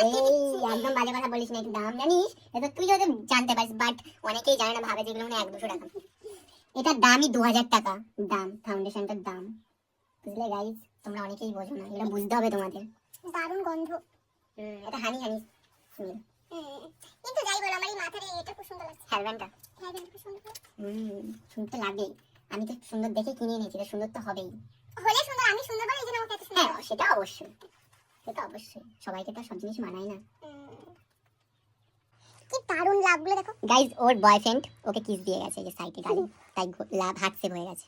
একদম বাজে কথা বলিস না, একটু দাম জানিস? এটা তুই যদি জানতে পারিস, বাট অনেকেই জানে না, ভাবে যেগুলো মানে 100-200 টাকা। এটার দামই 2000 টাকা দাম, ফাউন্ডেশনটার দাম। বুঝলে গাইস, তোমরা অনেকেই বোঝো না, এটা বুঝতে হবে তোমাদের। দারুণ গন্ধ। এটা হানি হানি স্মেল। কিন্তু যাই বলো, আমার এই মাথার এটা খুব সুন্দর লাগছে। হেয়ারব্যান্ডটা খুব সুন্দর। সুন্দর লাগে। আমি তো সুন্দর দেখে কিনে নিয়েছি, এটা সুন্দর তো হবেই। হলে সুন্দর, আমি সুন্দর বলে এই জন্য আমাকে এত সুন্দর। হ্যাঁ, সেটা অবশ্যই, সেটা অবশ্যই। সবাইকে তো সব জিনিস মানায় না। কি দারুণ লাভগুলো দেখো গাইস। ওর বয়ফ্রেন্ড ওকে কিস দিয়ে গেছে যে সাইটে গালি, তাই লাভ হাত সেভ হয়ে গেছে।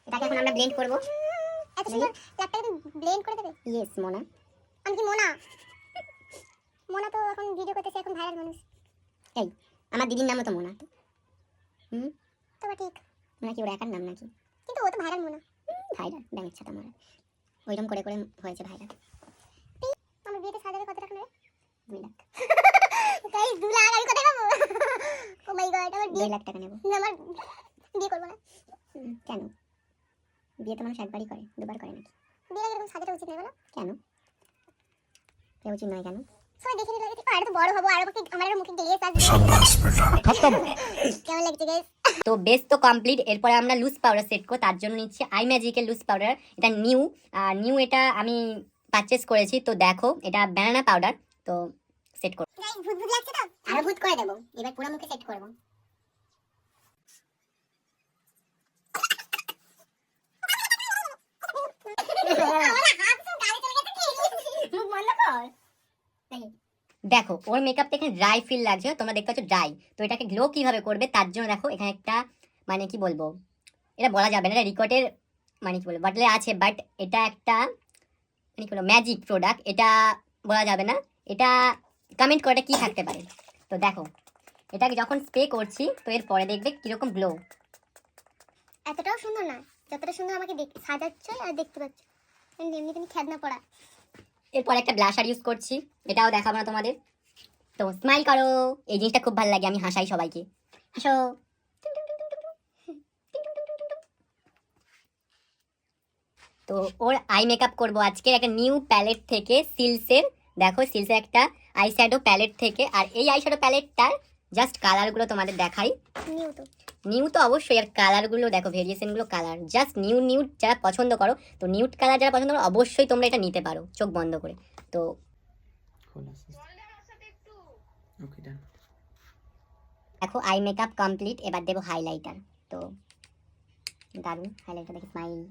এটাকে এখন আমরা ব্লেন্ড করব। এত সুন্দর লাভটাকে ব্লেন্ড করে দেবে। ইয়েস মোনা। আমি কি মোনা? মোনা তো এখন ভিডিও করতেছে, এখন ভাইরাল মানুষ। এই আমার দিদির নামও তো মোনা। তবে ঠিক মোনা কি ওর একার নাম নাকি? কিন্তু ও তো ভাইরাল মোনা। ভাইরাল ব্যাঙের ছাতা মোনা, ওইরকম করে করে হয়েছে ভাইরাল। আমার বিয়েতে সাজাবে কত টাকা নেবে? 2 লাখ। গাইস 2 লাখ আমি কত পাবো? ও মাই গড, আমার 2 লাখ টাকা নেব। না, আমার বিয়ে করব না। কেন? বিয়ে তো মানুষ একবারই করে, দুবার করে নাকি? বিয়ে এরকম সাজাটা উচিত নয় বলো? কেন কেন উচিত নয়? কেন সবাই দেখে নিলে আর তো বড় হবো, আর ওকে আমার মুখে গলিয়ে সাজবে। শাবাশ বেটা, খতম। কেমন লাগছে গাইস? তো বেস তো কমপ্লিট। এরপরে আমরা লুজ পাউডার সেট করব, তার জন্য নিচ্ছি আই ম্যাজিকের লুজ পাউডার। এটা নিউ এটা আমি পারচেজ করেছি। তো দেখো, এটা ব্যানানা পাউডার। তো সেট করব। গাইস ভূত ভূত লাগছে তো, আরো ভূত করে দেব। এবার পুরো মুখে সেট করব। দেখো ওর মেকআপটা এখানে ড্রাই ফিল লাগছে, তোমরা দেখতে পাচ্ছ ড্রাই। তো এটাকে গ্লো কিভাবে করবে তার জন্য দেখো এখানে একটা মানে কি বলবো, এটা বলা যাবে না, এটা রিকর্ডের মানে কি বলবো বটলে আছে, বাট এটা একটা মানে কি বলবো ম্যাজিক প্রোডাক্ট, এটা বলা যাবে না। এটা কমেন্ট করে কি থাকতে পারে। তো দেখো এটাকে যখন স্প্রে করছি, তো এর পরে দেখবে কিরকম গ্লো। এতটাও সুন্দর না, যতটা সুন্দর আমাকে সাজাচ্ছ আর দেখতে পাচ্ছ, এমনি তুমি খেদনা পড়া। এরপর একটা ব্লাশার ইউজ করছি, এটাও দেখাবো না তোমাদের। তো স্মাইল করো, এই জিনিসটা খুব ভালো লাগে, আমি হাসাই সবাইকে। হাসো। তো ওর আই মেকআপ করবো আজকে একটা নিউ প্যালেট থেকে, সিলসের। দেখো সিলসের একটা আই শ্যাডো প্যালেট থেকে। আর এই আই শ্যাডো প্যালেটটার জাস্ট কালারগুলো তোমাদের দেখাই। নিউ তো অবশ্যই, আর কালারগুলো দেখো, ভেরিয়েশনগুলো কালার জাস্ট নিউ। যারা পছন্দ করো, তো নিউড কালার যারা পছন্দ করো, অবশ্যই তোমরা এটা নিতে পারো চোখ বন্ধ করে। তো দেখো আই মেকআপ কমপ্লিট, এবার দেবো হাইলাইটার। তো দারুণ হাইলাইটার, দেখি স্মাইল।